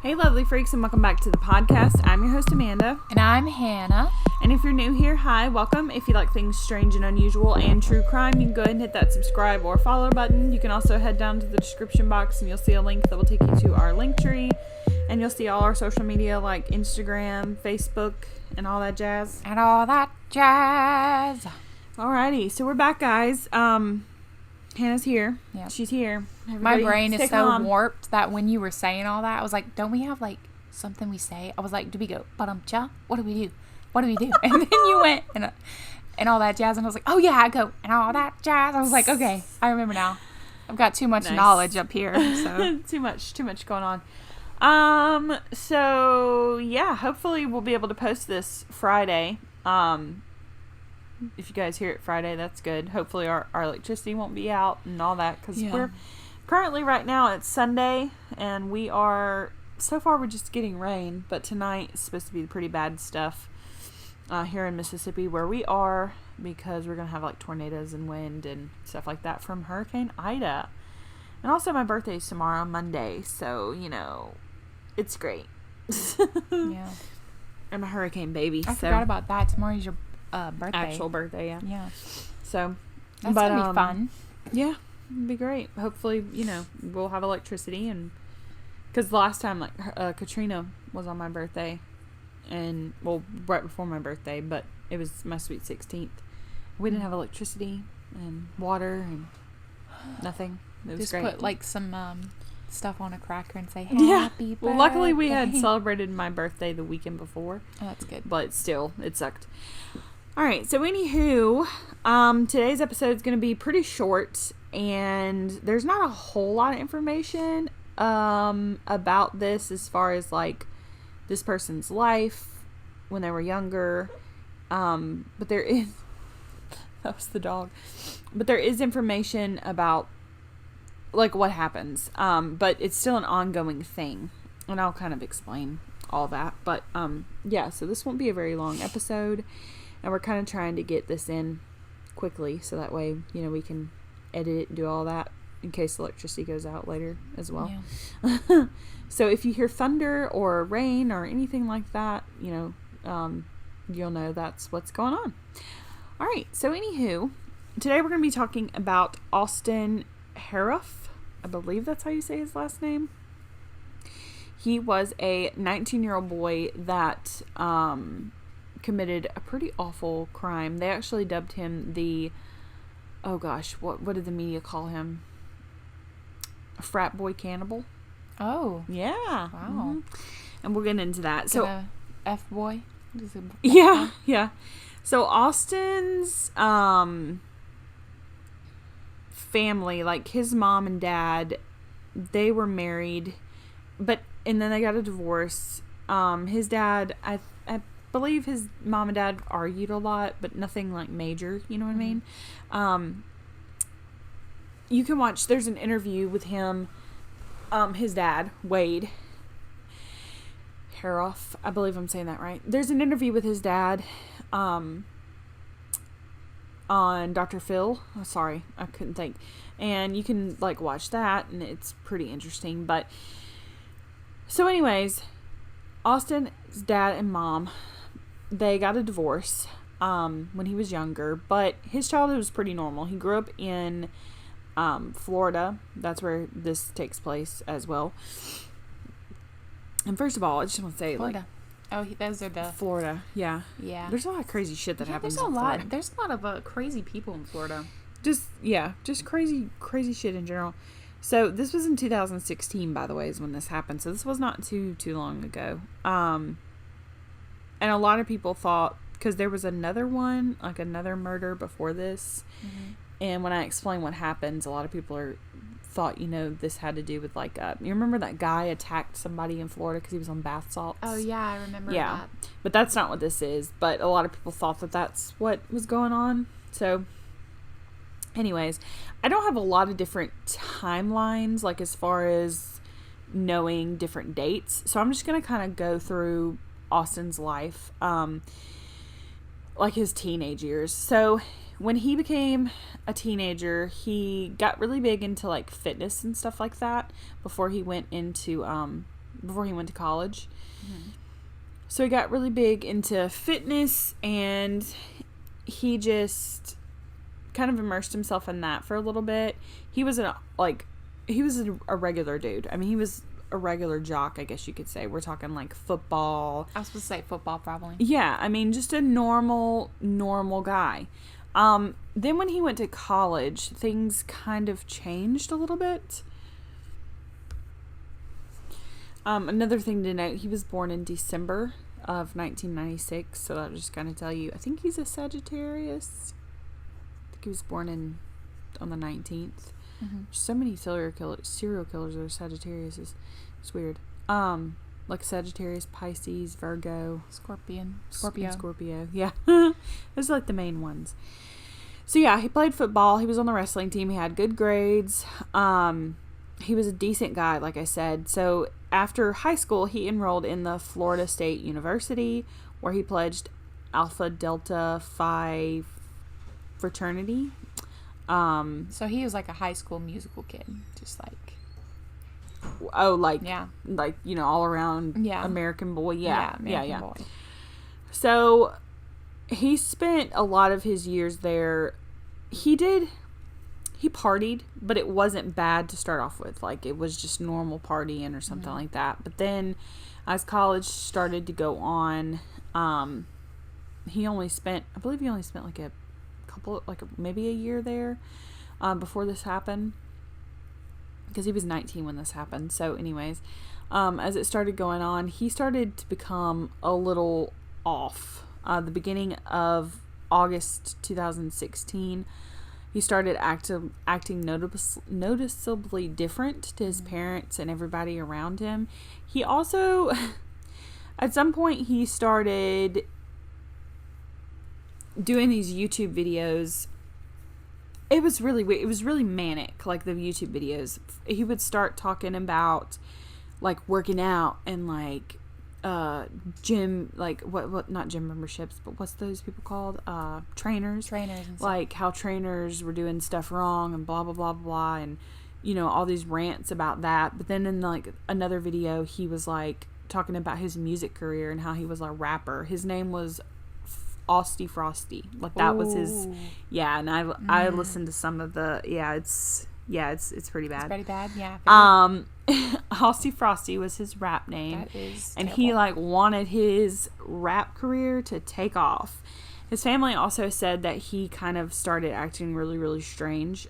Hey lovely freaks, and welcome back to the podcast. I'm your host Amanda. And I'm Hannah. And if you're new here, hi, welcome. If you like things strange and unusual and true crime, you can go ahead and hit that subscribe or follow button. You can also head down to the description box and you'll see a link that will take you to our link tree. And you'll see all our social media like Instagram, Facebook, and all that jazz. Alrighty, so we're back, guys. Hannah's here. Yep. She's here. Everybody, my brain is so warped that when you were saying all that, I was like, don't we have like something we say? I was like, do we go, ba-dum-cha? What do we do? What do we do? And then you went and all that jazz. And I was like, oh yeah, I go and all that jazz. I was like, okay, I remember now. I've got too much knowledge up here. So too much going on. So yeah, hopefully we'll be able to post this Friday. If you guys hear it Friday, that's good. Hopefully our electricity won't be out and all that, because we're currently right now it's Sunday and we're just getting rain, but tonight is supposed to be pretty bad stuff here in Mississippi where we are, because we're gonna have like tornadoes and wind and stuff like that from Hurricane Ida. And also my birthday's tomorrow, Monday, so it's great. Yeah, I'm a hurricane baby. I forgot about that. Tomorrow's your birthday. Actual birthday, yeah. Yeah. So that's gonna be fun. Yeah, it'd be great. Hopefully, we'll have electricity, and because last time Katrina was on my birthday, and right before my birthday, but it was my sweet 16th. We didn't have electricity and water and nothing. It was just great. Put like some stuff on a cracker and say happy birthday. Well, luckily we had celebrated my birthday the weekend before. Oh, that's good. But still, it sucked. All right, so anywho, today's episode is going to be pretty short, and there's not a whole lot of information about this as far as like this person's life when they were younger, but there is that was the dog, but there is information about like what happens, but it's still an ongoing thing, and I'll kind of explain all that. But yeah, so this won't be a very long episode. And we're kind of trying to get this in quickly so that way, we can edit it and do all that in case electricity goes out later as well. Yeah. So if you hear thunder or rain or anything like that, you'll know that's what's going on. All right. So anywho, today we're going to be talking about Austin Harrouff. I believe that's how you say his last name. He was a 19-year-old boy that committed a pretty awful crime. They actually dubbed him what did the media call him? A Frat Boy Cannibal. Oh. Yeah. Wow. Mm-hmm. And we'll get into that. So F-boy? Yeah. Yeah. So Austin's family, like his mom and dad, they were married, and then they got a divorce. His dad, I believe his mom and dad argued a lot, but nothing like major, you know what I mean? You can watch, there's an interview with him, his dad, Wade Harrouff, I believe I'm saying that right. There's an interview with his dad on Dr. Phill. Oh, sorry, I couldn't think. And you can watch that, and it's pretty interesting. But so anyways, Austin's dad and mom, they got a divorce when he was younger, but his childhood was pretty normal. He grew up in Florida. That's where this takes place as well. And first of all, I just want to say, Florida. Those are the Florida. Yeah. Yeah. There's a lot of crazy shit that happens. There's a lot of crazy people in Florida. Just crazy shit in general. So this was in 2016, by the way, is when this happened. So this was not too long ago. And a lot of people thought, because there was another one, like another murder before this. Mm-hmm. And when I explain what happens, a lot of people thought, this had to do with you remember that guy attacked somebody in Florida because he was on bath salts? Oh, yeah, I remember that. But that's not what this is. But a lot of people thought that that's what was going on. So anyways, I don't have a lot of different timelines, as far as knowing different dates. So I'm just going to kind of go through Austin's life, his teenage years. So when he became a teenager, he got really big into fitness and stuff like that before he went into before he went to college. So he got really big into fitness, and he just kind of immersed himself in that for a little bit. He was a regular dude. I mean, he was a regular jock, I guess you could say. We're talking like football. I was supposed to say football, probably. Yeah, I mean, just a normal guy. Then when he went to college, things kind of changed a little bit. Another thing to note, he was born in December of 1996, so that'll just kind of tell you. I think he's a Sagittarius. I think he was born on the 19th. So many serial killers are Sagittarius. It's weird. Like Sagittarius, Pisces, Virgo, Scorpio. Yeah, those are like the main ones. So yeah, he played football. He was on the wrestling team. He had good grades. He was a decent guy, like I said. So after high school, he enrolled in the Florida State University, where he pledged Alpha Delta Phi fraternity. So he was like a high school musical kid, just like. Oh, like all around American boy. Yeah. Boy. So he spent a lot of his years there. He partied, but it wasn't bad to start off with. Like, it was just normal partying or something like that. But then as college started to go on, I believe he only spent like a couple, maybe a year there before this happened, because he was 19 when this happened. So anyways, as it started going on, he started to become a little off. The beginning of August 2016, he started acting noticeably different to his parents and everybody around him. He also, at some point, he started doing these YouTube videos. It was really weird. It was really manic, like the YouTube videos. He would start talking about like working out and like gym, like what not gym memberships, but what's those people called? Trainers and stuff. Like how trainers were doing stuff wrong and blah blah blah blah, and all these rants about that. But then in like another video, he was like talking about his music career and how he was a rapper. His name was Austin Frosty, like that was his. Yeah, and I listened to some of the. It's pretty bad. It's pretty bad. Yeah. Austin Frosty was his rap name. That is and terrible. he wanted his rap career to take off. His family also said that he kind of started acting really, really strange.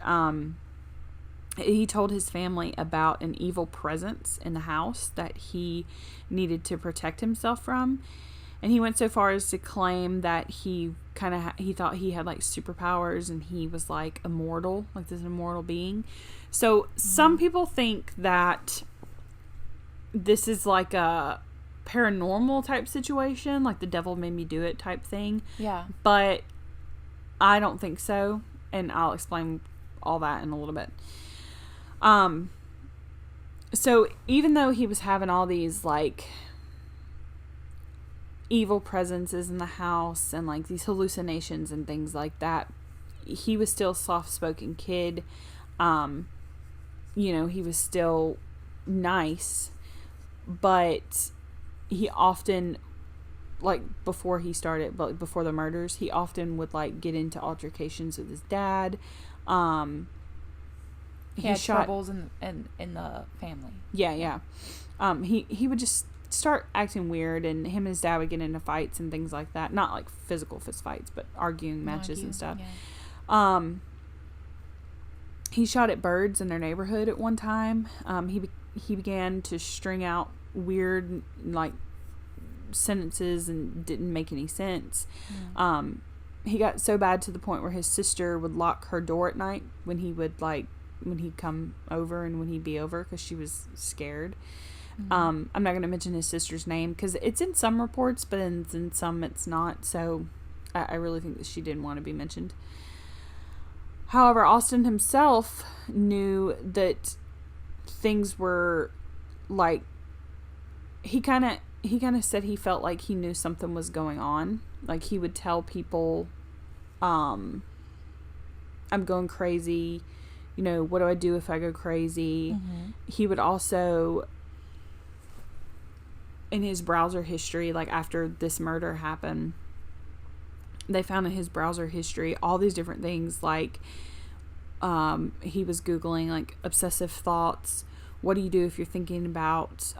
He told his family about an evil presence in the house that he needed to protect himself from. And he went so far as to claim that he thought he had like superpowers and he was like immortal, like this immortal being. So some people think that this is like a paranormal type situation, like the devil made me do it type thing. Yeah. But I don't think so. And I'll explain all that in a little bit. So even though he was having all these like evil presences in the house and like these hallucinations and things like that, he was still a soft-spoken kid. He was still nice, but he often, like before the murders, he often would like get into altercations with his dad. He had troubles in the family. Yeah. He would just start acting weird, and him and his dad would get into fights and things like that. Not like physical fist fights, but arguing matches and stuff. Yeah. He shot at birds in their neighborhood at one time. He began to string out weird like sentences and didn't make any sense. He got so bad to the point where his sister would lock her door at night when he'd come over and when he'd be over, because she was scared. I'm not going to mention his sister's name because it's in some reports, but in some it's not. So I really think that she didn't want to be mentioned. However, Austin himself knew that things were like, he kind of said he felt like he knew something was going on. Like he would tell people, I'm going crazy. What do I do if I go crazy? He would also in his browser history, like after this murder happened, they found in his browser history all these different things, like he was Googling like obsessive thoughts. What do you do if you're thinking about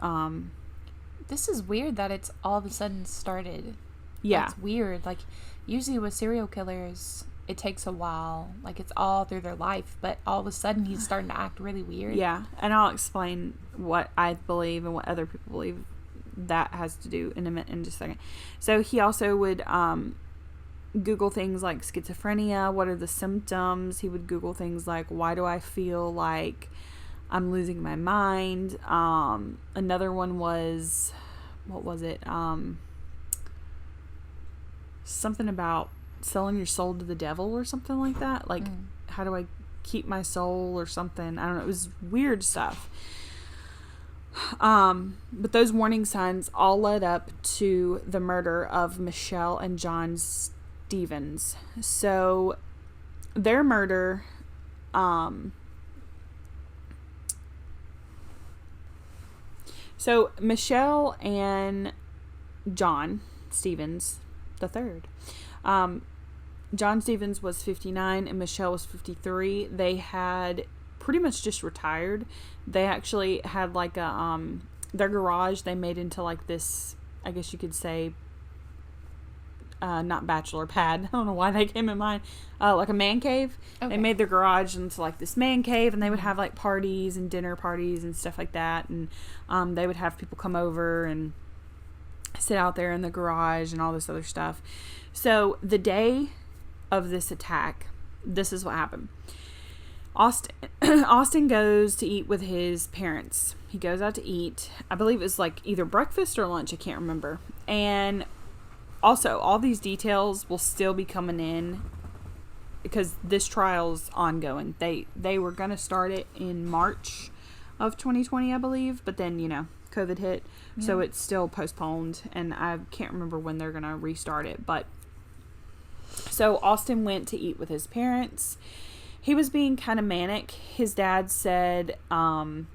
this is weird that it's all of a sudden started. Yeah. That's weird. Like, usually with serial killers, it takes a while. Like, it's all through their life. But all of a sudden, he's starting to act really weird. Yeah. And I'll explain what I believe and what other people believe that has to do in just a second. So, he also would Google things like schizophrenia. What are the symptoms? He would Google things like, why do I feel like I'm losing my mind? Another one was, what was it? Something about selling your soul to the devil or something like that. Like, how do I keep my soul or something? I don't know. It was weird stuff. But those warning signs all led up to the murder of Michelle and John Stevens. So their murder, so Michelle and John Stevens the third, John Stevens was 59 and Michelle was 53. They had pretty much just retired. They actually had like a their garage they made into like this, I guess you could say, not bachelor pad. I don't know why they came in mind. Like a man cave. Okay. They made their garage into like this man cave, and they would have like parties and dinner parties and stuff like that. And they would have people come over and sit out there in the garage and all this other stuff. So the day of this attack, this is what happened. Austin goes to eat with his parents. He goes out to eat. I believe it was like either breakfast or lunch. I can't remember. And also, all these details will still be coming in because this trial's ongoing. They were going to start it in March of 2020, I believe. But then, COVID hit. Yeah. So it's still postponed. And I can't remember when they're going to restart it. But so Austin went to eat with his parents. He was being kind of manic. His dad said, I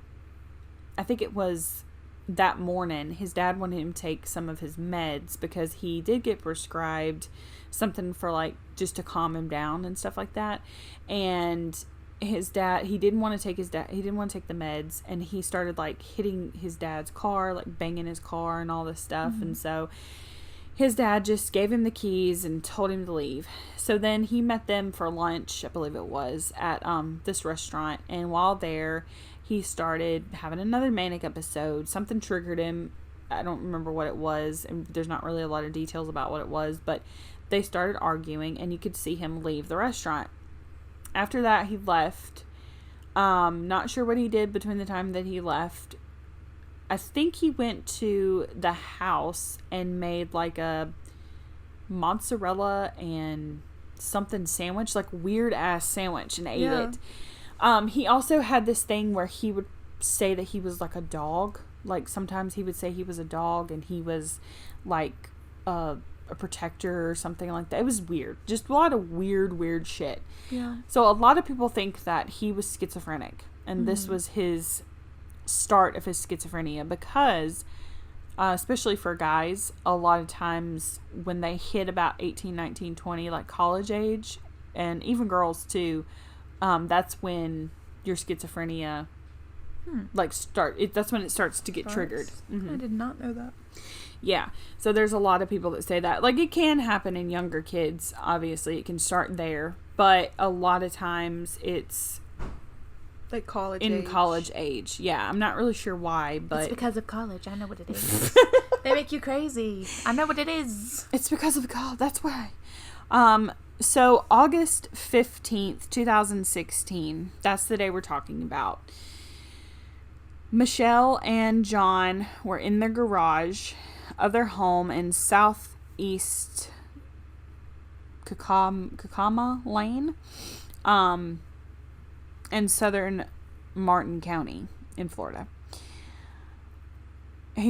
think it was that morning, his dad wanted him to take some of his meds because he did get prescribed something for like just to calm him down and stuff like that. And his dad, he didn't want to take the meds, and he started like hitting his dad's car, like banging his car and all this stuff. Mm-hmm. And so his dad just gave him the keys and told him to leave. So then he met them for lunch, I believe it was, at this restaurant. And while there, he started having another manic episode. Something triggered him. I don't remember what it was, and there's not really a lot of details about what it was, but they started arguing, and you could see him leave the restaurant. After that, he left. Not sure what he did between the time that he left. I think he went to the house and made like a mozzarella and something sandwich, like weird ass sandwich, and ate it. He also had this thing where he would say that he was like a dog. Like sometimes he would say he was a dog and he was like a protector or something like that. It was weird. Just a lot of weird shit. Yeah. So a lot of people think that he was schizophrenic, and this was his start of his schizophrenia because especially for guys, a lot of times when they hit about 18, 19, 20, like college age, and even girls too, that's when your schizophrenia that's when it starts to get triggered. Mm-hmm. I did not know that. Yeah. So there's a lot of people that say that. Like, it can happen in younger kids. Obviously, it can start there. But a lot of times it's like college age. Yeah. I'm not really sure why, but it's because of college. I know what it is. They make you crazy. I know what it is. It's because of college. That's why. So August 15th, 2016, that's the day we're talking about. Michelle and John were in their garage of their home in southeast Kakama Lane, in southern Martin County in Florida. There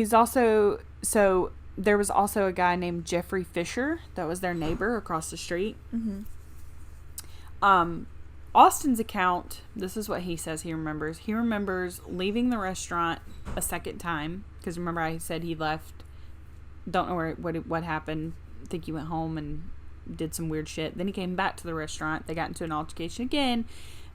was also a guy named Jeffrey Fisher that was their neighbor across the street. Mm-hmm. Austin's account, this is what he says he remembers. He remembers leaving the restaurant a second time. Because remember I said he left. Don't know what happened. I think he went home and did some weird shit. Then he came back to the restaurant. They got into an altercation again.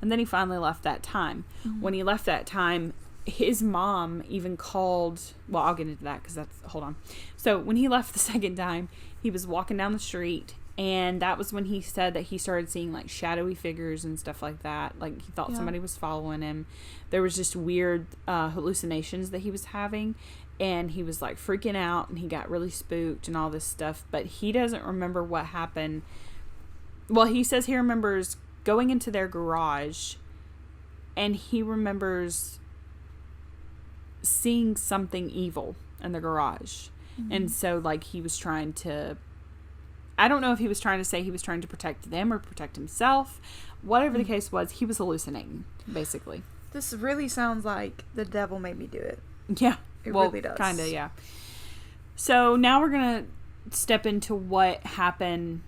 And then he finally left that time. Mm-hmm. When he left that time, his mom even called. Well, I'll get into that because that's. Hold on. So when he left the second time, he was walking down the street. And that was when he said that he started seeing like shadowy figures and stuff like that. Like he thought somebody was following him. There was just weird hallucinations that he was having. And he was like freaking out and he got really spooked and all this stuff. But he doesn't remember what happened. Well, he says he remembers going into their garage. And he remembers seeing something evil in the garage. Mm-hmm. And so like he was trying to... I don't know if he was trying to say he was trying to protect them or protect himself. Whatever the case was, he was hallucinating, basically. This really sounds like the devil made me do it. Yeah. It really does. Kind of, yeah. So now we're going to step into what happened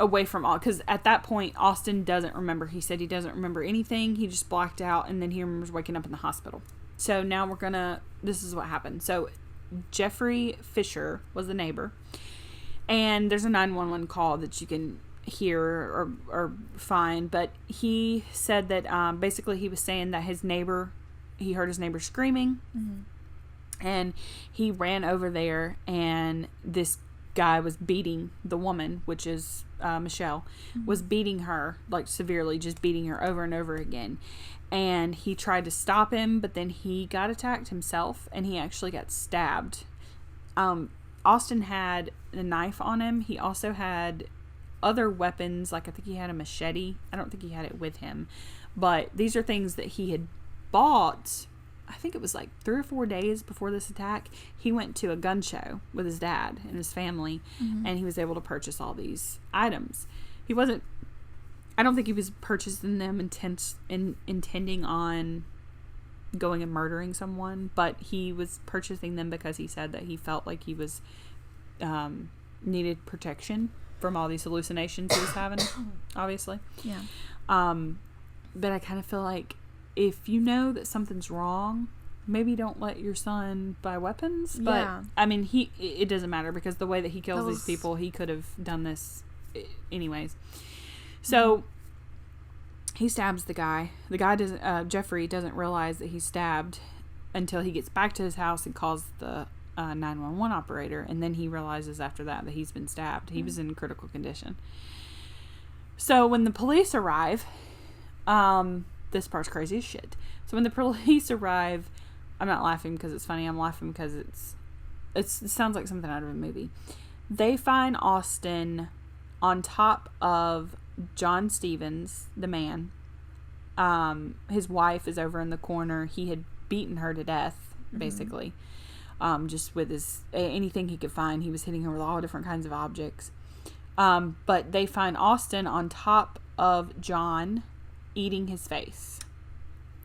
away from all. Because at that point, Austin doesn't remember. He said he doesn't remember anything. He just blacked out. And then he remembers waking up in the hospital. So now we're going to... This is what happened. So Jeffrey Fisher was the neighbor. And there's a 911 call that you can hear or find. But he said that basically he was saying that he heard his neighbor screaming. Mm-hmm. And he ran over there and this guy was beating the woman, which is Michelle, mm-hmm. was beating her like severely, just beating her over and over again. And he tried to stop him, but then he got attacked himself and he actually got stabbed. Austin had a knife on him. He also had other weapons. Like I think he had a machete. I don't think he had it with him. But these are things that he had bought. I think it was like 3 or 4 days before this attack. He went to a gun show with his dad and his family. Mm-hmm. And he was able to purchase all these items. I don't think he was purchasing them intending on going and murdering someone, but he was purchasing them because he said that he felt like he was needed protection from all these hallucinations he was having, obviously. Yeah. But I kind of feel like if you know that something's wrong, maybe don't let your son buy weapons. But yeah. I mean, it doesn't matter because the way that he kills these people, he could have done this anyways. So he stabs the guy. The guy doesn't. Jeffrey doesn't realize that he's stabbed until he gets back to his house and calls the 911 operator, and then he realizes after that he's been stabbed. He was in critical condition. So when the police arrive, this part's crazy as shit. So when the police arrive, I'm not laughing because it's funny. I'm laughing because it sounds like something out of a movie. They find Austin on top of John Stevens, the man. His wife is over in the corner. He had beaten her to death, basically. Just with anything he could find. He was hitting her with all different kinds of objects. But they find Austin on top of John, eating his face.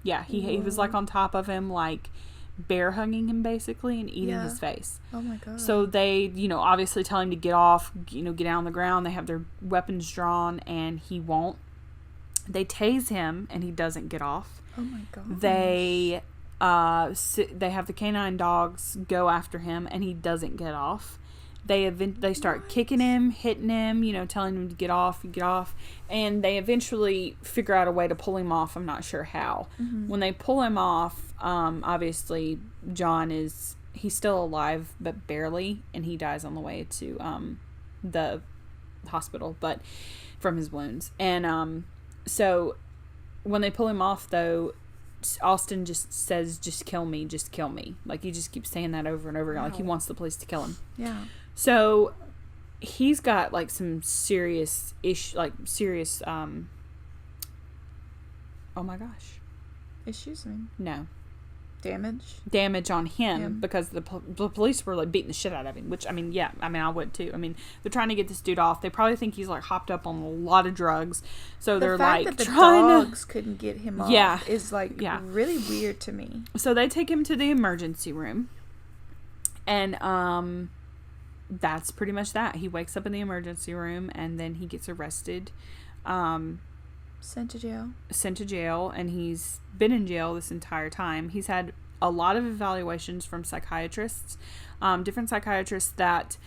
Yeah, he was like on top of him, like bear hugging him basically and eating his face. Oh my god. So they, obviously tell him to get off, get down on the ground. They have their weapons drawn and he won't. They tase him and he doesn't get off. Oh my god. They have the canine dogs go after him and he doesn't get off. They start kicking him, hitting him, telling him to get off, and they eventually figure out a way to pull him off. I'm not sure how. Mm-hmm. When they pull him off, obviously John he's still alive but barely, and he dies on the way to the hospital, but from his wounds. And so when they pull him off, though, Austin just says, "Just kill me, just kill me." Like he just keeps saying that over and over again. Wow. Like he wants the police to kill him. Yeah. So he's got like some serious oh my gosh. Issues? No. Damage on him because the police were like beating the shit out of him, which I would too. They're trying to get this dude off. They probably think he's like hopped up on a lot of drugs, so they're like that the trying dogs couldn't get him off is like really weird to me. So they take him to the emergency room, and that's pretty much that. He wakes up in the emergency room and then he gets arrested. Sent to jail, and he's been in jail this entire time. He's had a lot of evaluations from psychiatrists, different psychiatrists that,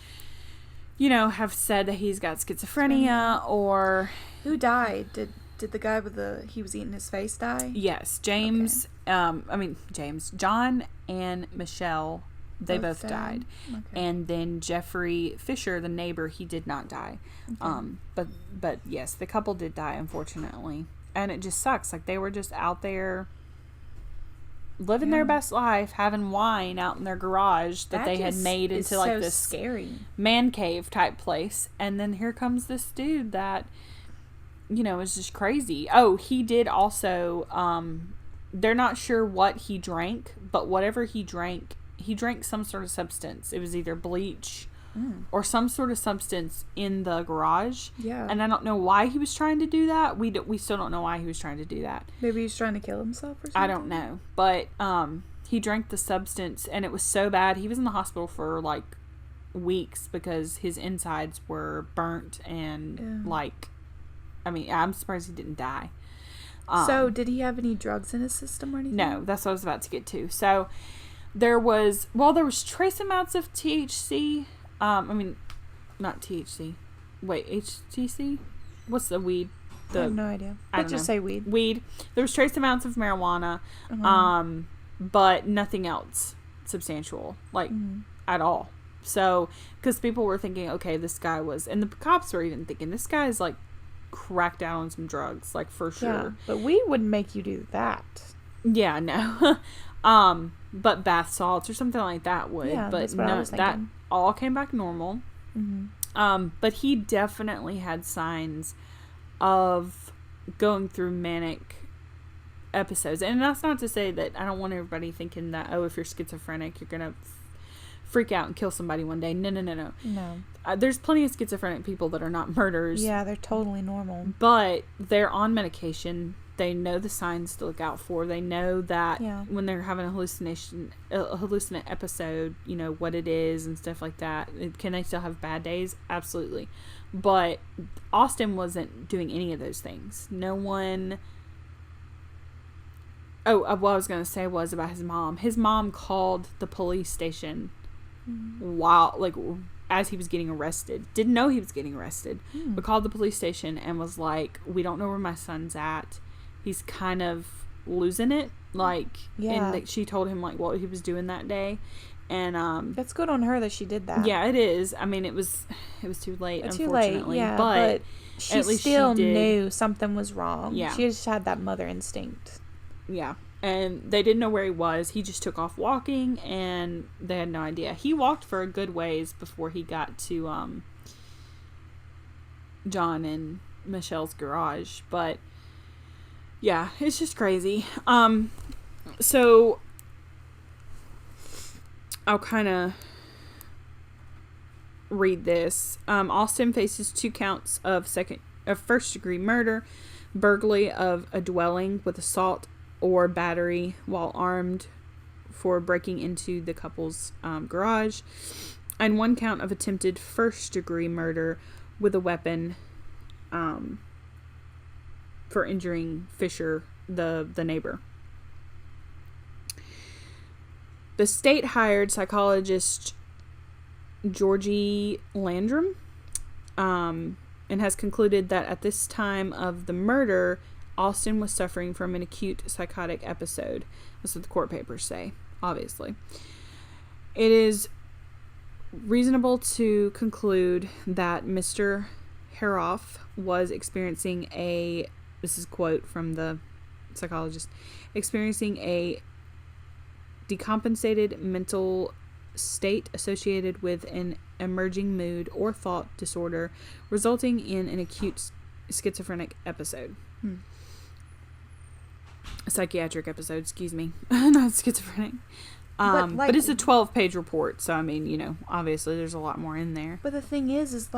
have said that he's got schizophrenia or... Who died? Did the guy with he was eating his face die? Yes, James, John and Michelle, they both died. Okay. And then Jeffrey Fisher, the neighbor, he did not die. Okay. But yes, the couple did die, unfortunately. And it just sucks. Like, they were just out there living their best life, having wine out in their garage that they had made into like this scary man cave type place. And then here comes this dude that, is just crazy. Oh, he did also, they're not sure what he drank, but whatever he drank some sort of substance. It was either bleach or some sort of substance in the garage. Yeah. And I don't know why he was trying to do that. We still don't know why he was trying to do that. Maybe he was trying to kill himself or something? I don't know. But he drank the substance, and it was so bad. He was in the hospital for, like, weeks because his insides were burnt and, I'm surprised he didn't die. So, did he have any drugs in his system or anything? No, that's what I was about to get to. So, there was trace amounts of THC. Not THC. Wait, HTC? What's the weed? I have no idea. Let's just say weed. Weed. There was trace amounts of marijuana, but nothing else substantial, at all. So, because people were thinking, okay, this guy was, and the cops were even thinking, this guy is, like, cracked out on some drugs, like, for sure. Yeah, but weed wouldn't make you do that. Yeah, no. But bath salts or something like that would. Yeah, but that's what I was thinking. That all came back normal. Mm-hmm. But he definitely had signs of going through manic episodes. And that's not to say that I don't want everybody thinking that, if you're schizophrenic, you're going to freak out and kill somebody one day. No. No. There's plenty of schizophrenic people that are not murderers. Yeah, they're totally normal. But they're on medication. They know the signs to look out for. They know that when they're having a hallucinate episode, what it is and stuff like that. Can they still have bad days? Absolutely. But Austin wasn't doing any of those things. No one... Oh, what I was going to say was about his mom. His mom called the police station as he was getting arrested. Didn't know he was getting arrested. But called the police station and was like, we don't know where my son's at. He's kind of losing it, and she told him, what he was doing that day, and, that's good on her that she did that. Yeah, it is. I mean, it was too late, unfortunately, but she still knew something was wrong. Yeah. She just had that mother instinct. Yeah, and they didn't know where he was. He just took off walking, and they had no idea. He walked for a good ways before he got to, John and Michelle's garage, but yeah, it's just crazy. So I'll kind of read this. Austin faces 2 counts of first-degree murder, burglary of a dwelling with assault or battery while armed for breaking into the couple's garage, and 1 count of attempted first-degree murder with a weapon, for injuring Fisher, the neighbor. The state hired psychologist Georgie Landrum, and has concluded that at this time of the murder, Austin was suffering from an acute psychotic episode. That's what the court papers say, obviously. It is reasonable to conclude that Mr. Harrouff was experiencing this is a quote from the psychologist, experiencing a decompensated mental state associated with an emerging mood or thought disorder resulting in an acute schizophrenic episode. A psychiatric episode, excuse me. Not schizophrenic. But it's a 12-page report, so I mean, obviously there's a lot more in there. But the thing is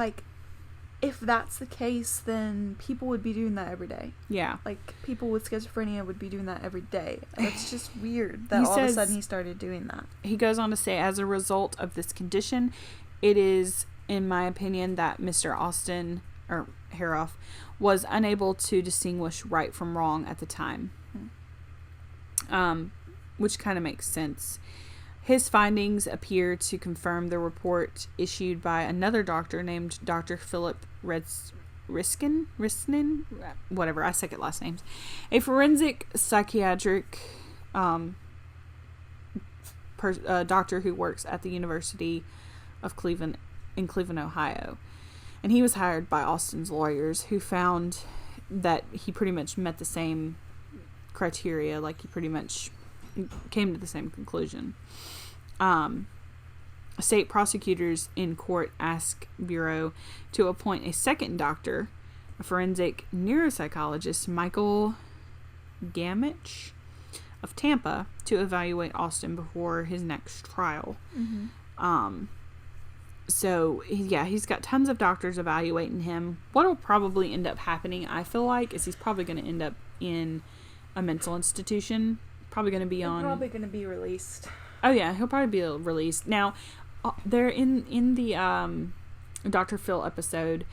if that's the case, then people would be doing that every day. Yeah. People with schizophrenia would be doing that every day. That's just weird that all of a sudden he started doing that. He goes on to say, as a result of this condition, it is, in my opinion, that Mr. Austin, Harrouff, was unable to distinguish right from wrong at the time. Which kind of makes sense. His findings appear to confirm the report issued by another doctor named Dr. Philip Riskin, whatever, I suck at last names, a forensic psychiatric doctor who works at the University of Cleveland in Cleveland, Ohio. And he was hired by Austin's lawyers, who found that he pretty much met the same criteria, like he pretty much came to the same conclusion. State prosecutors in court asked Bureau to appoint a second doctor, a forensic neuropsychologist, Michael Gamich of Tampa, to evaluate Austin before his next trial. So, yeah, he's got tons of doctors evaluating him. What'll probably end up happening, I feel like, is he's probably going to end up in a mental institution. Probably going to be probably going to be released. Oh, yeah, he'll probably be released. Now, they're in the Dr. Phill episode,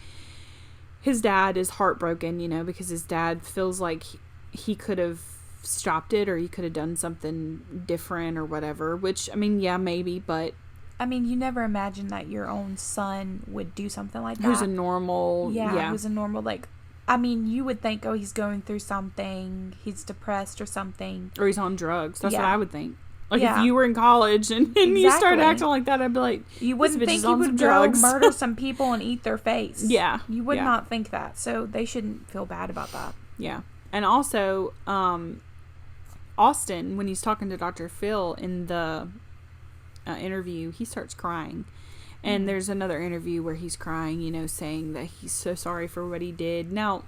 his dad is heartbroken, you know, because his dad feels like he could have stopped it, or he could have done something different or whatever, which, I mean, yeah, maybe, but I mean, you never imagine that your own son would do something like that. Who's a normal, who's a normal, like, I mean, you would think, oh, he's going through something, he's depressed or something. Or he's on drugs. That's what I would think. Like, Yeah. if you were in college and you started acting like that, I'd be like, you wouldn't think you would go murder some people and eat their face. Yeah. You would not think that. So they shouldn't feel bad about that. Yeah. And also, Austin, when he's talking to Dr. Phill in the interview, he starts crying. And there's another interview where he's crying, you know, saying that he's so sorry for what he did. Now,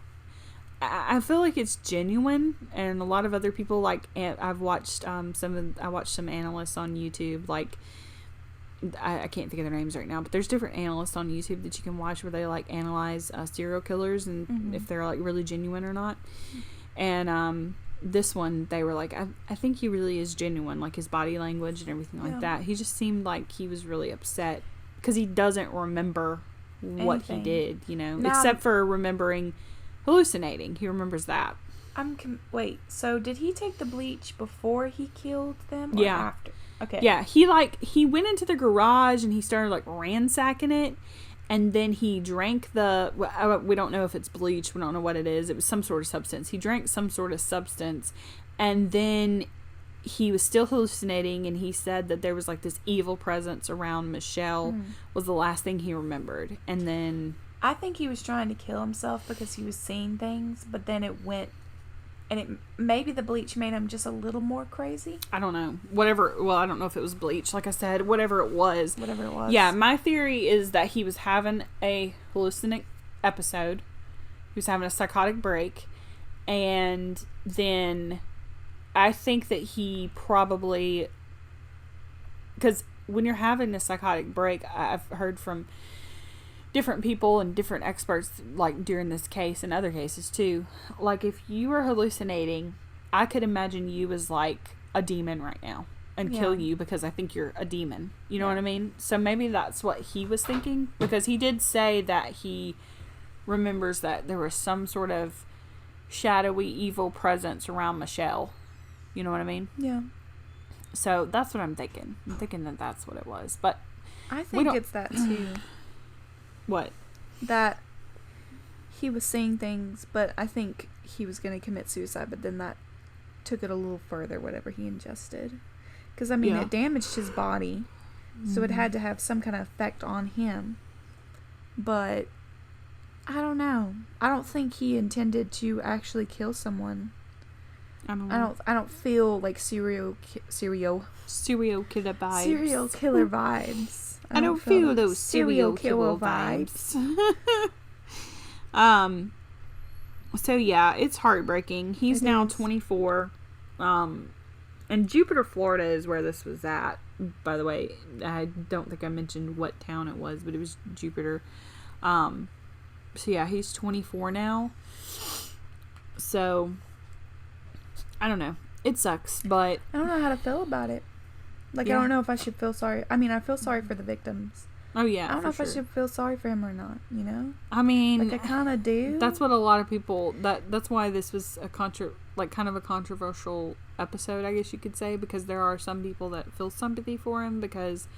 I feel like it's genuine, and a lot of other people, like, I've watched some analysts on YouTube, like, I can't think of their names right now, but there's different analysts on YouTube that you can watch where they, like, analyze serial killers and if they're, like, really genuine or not. And this one, they were like, I think he really is genuine, like his body language and everything like that. He just seemed like he was really upset because he doesn't remember what he did, you know, except for remembering hallucinating. He remembers that. Wait, so did he take the bleach before he killed them or after? Okay. Yeah, he went into the garage and he started, like, ransacking it, and then he drank we don't know if it's bleach, we don't know what it is. It was some sort of substance. He drank some sort of substance, and then he was still hallucinating, and he said that there was, like, this evil presence around Michelle was the last thing he remembered. And then I think he was trying to kill himself because he was seeing things, but then it went, and maybe the bleach made him just a little more crazy. I don't know. I don't know if it was bleach. Like I said, whatever it was. Yeah, my theory is that he was having a hallucinant episode. He was having a psychotic break, and then I think that he probably, because when you're having a psychotic break, I've heard from different people and different experts, like, during this case and other cases too, like, if you were hallucinating, I could imagine you as, like, a demon right now and kill you because I think you're a demon. You know what I mean? So maybe that's what he was thinking, because he did say that he remembers that there was some sort of shadowy evil presence around Michelle. You know what I mean? Yeah. So that's what I'm thinking. I'm thinking that that's what it was. But I think it's that too. What? That he was seeing things, but I think he was going to commit suicide, but then that took it a little further, whatever he ingested. Because, I mean, it damaged his body, so it had to have some kind of effect on him. But I don't know. I don't think he intended to actually kill someone. I don't know. I don't feel like serial killer vibes. Serial killer vibes. I don't feel those serial killer vibes. So yeah, it's heartbreaking. He's now 24. And Jupiter, Florida is where this was at. By the way, I don't think I mentioned what town it was, but it was Jupiter. So yeah, he's 24 now. So I don't know. It sucks, but I don't know how to feel about it. Like, I don't know if I should feel sorry. I mean, I feel sorry for the victims. Oh, yeah, I don't know if I should feel sorry for him or not, you know? I mean... Like, I kind of do. That's what a lot of people... That's why this was kind of a controversial episode, I guess you could say, because there are some people that feel sympathy for him, because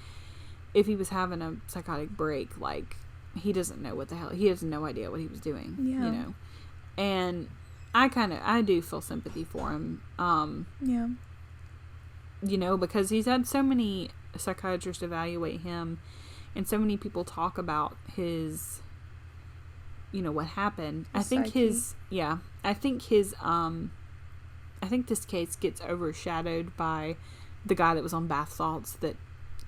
if he was having a psychotic break, like, he doesn't know what the hell... He has no idea what he was doing, you know? And I do feel sympathy for him. Yeah. You know, because he's had so many psychiatrists evaluate him, and so many people talk about his, you know, what happened. I think this case gets overshadowed by the guy that was on bath salts that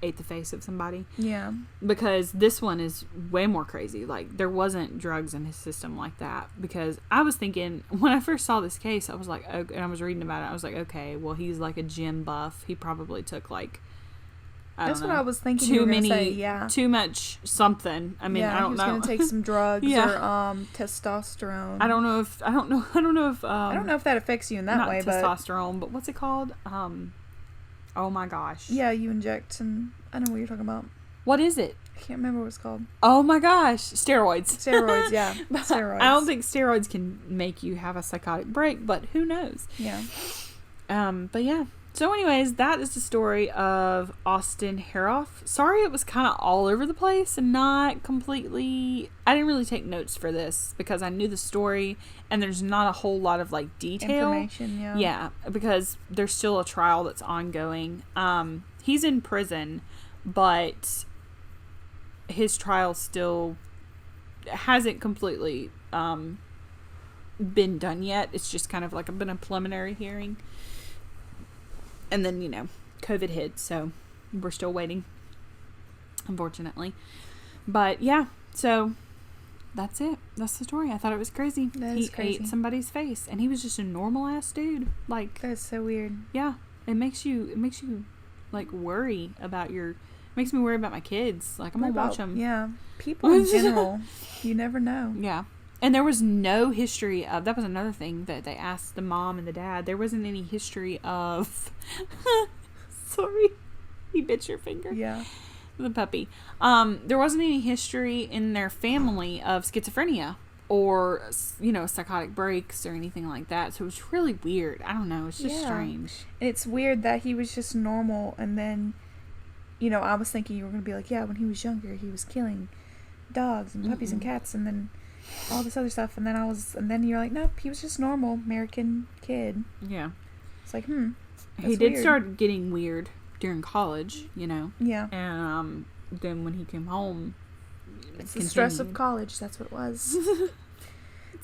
ate the face of somebody. Yeah. Because this one is way more crazy. Like, there wasn't drugs in his system like that. Because I was thinking, when I first saw this case, I was like, oh, and I was reading about it, I was like, okay, well, he's like a gym buff. He probably took, like, that's what I was thinking. Too much something. I mean, I don't know. He was gonna take some drugs or testosterone. I don't know if I don't know if that affects you in that way. Not testosterone, but what's it called? Oh my gosh. Yeah, you inject some. I know what you're talking about. What is it? I can't remember what it's called. Oh my gosh, steroids. Steroids, yeah. Steroids. I don't think steroids can make you have a psychotic break, but who knows? Yeah. But yeah. So anyways, that is the story of Austin Harrouff. Sorry it was kind of all over the place and not completely... I didn't really take notes for this because I knew the story and there's not a whole lot of like detail. Information, yeah. Yeah, because there's still a trial that's ongoing. He's in prison, but his trial still hasn't completely been done yet. It's just kind of like been a preliminary hearing. And then, you know, COVID hit, so we're still waiting, unfortunately. But, yeah, so that's it. That's the story. I thought it was crazy. He ate somebody's face, and he was just a normal-ass dude. Like, that's so weird. Yeah. It makes you, like, worry about makes me worry about my kids. Like, I'm going to watch them. Yeah. People in general. You never know. Yeah. And there was no history of... That was another thing that they asked the mom and the dad. There wasn't any history of... Sorry. You bit your finger. Yeah. The puppy. There wasn't any history in their family of schizophrenia or, you know, psychotic breaks or anything like that. So it was really weird. I don't know. It's just strange. And it's weird that he was just normal. And then, you know, I was thinking you were going to be like, yeah, when he was younger, he was killing dogs and puppies and cats. And then... all this other stuff, and then you're like, nope, he was just normal American kid. Yeah. It's like, he did start getting weird during college, you know. Yeah. And then when he came home, it's the stress of college. That's what it was.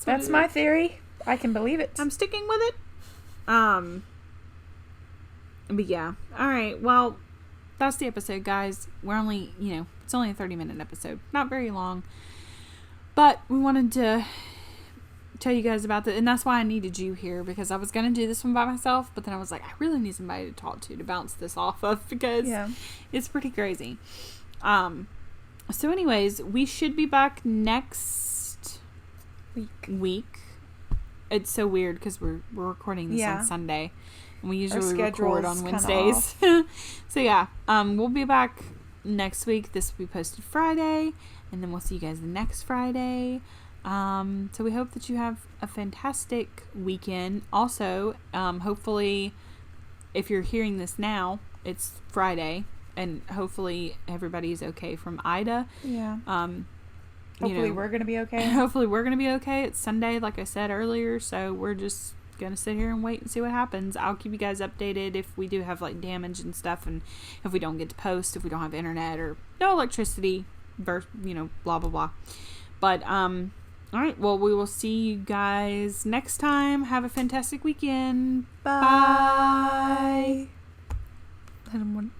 That's my theory. I can believe it. I'm sticking with it. But yeah. All right. Well, that's the episode, guys. We're only, you know, it's only a 30-minute episode, not very long. But we wanted to tell you guys about that, and that's why I needed you here, because I was going to do this one by myself, but then I was like, I really need somebody to talk to bounce this off of, because it's pretty crazy. So anyways, we should be back next week. It's so weird, because we're recording this on Sunday, and we usually record on Wednesdays. So yeah, we'll be back next week. This will be posted Friday. And then we'll see you guys the next Friday. So we hope that you have a fantastic weekend. Also, hopefully, if you're hearing this now, it's Friday. And hopefully everybody's okay from Ida. Yeah. Hopefully we're going to be okay. Hopefully we're going to be okay. It's Sunday, like I said earlier. So we're just going to sit here and wait and see what happens. I'll keep you guys updated if we do have, like, damage and stuff. And if we don't get to post, if we don't have internet or no electricity. You know, blah blah blah. But all right, well, we will see you guys next time. Have a fantastic weekend. Bye. I don't want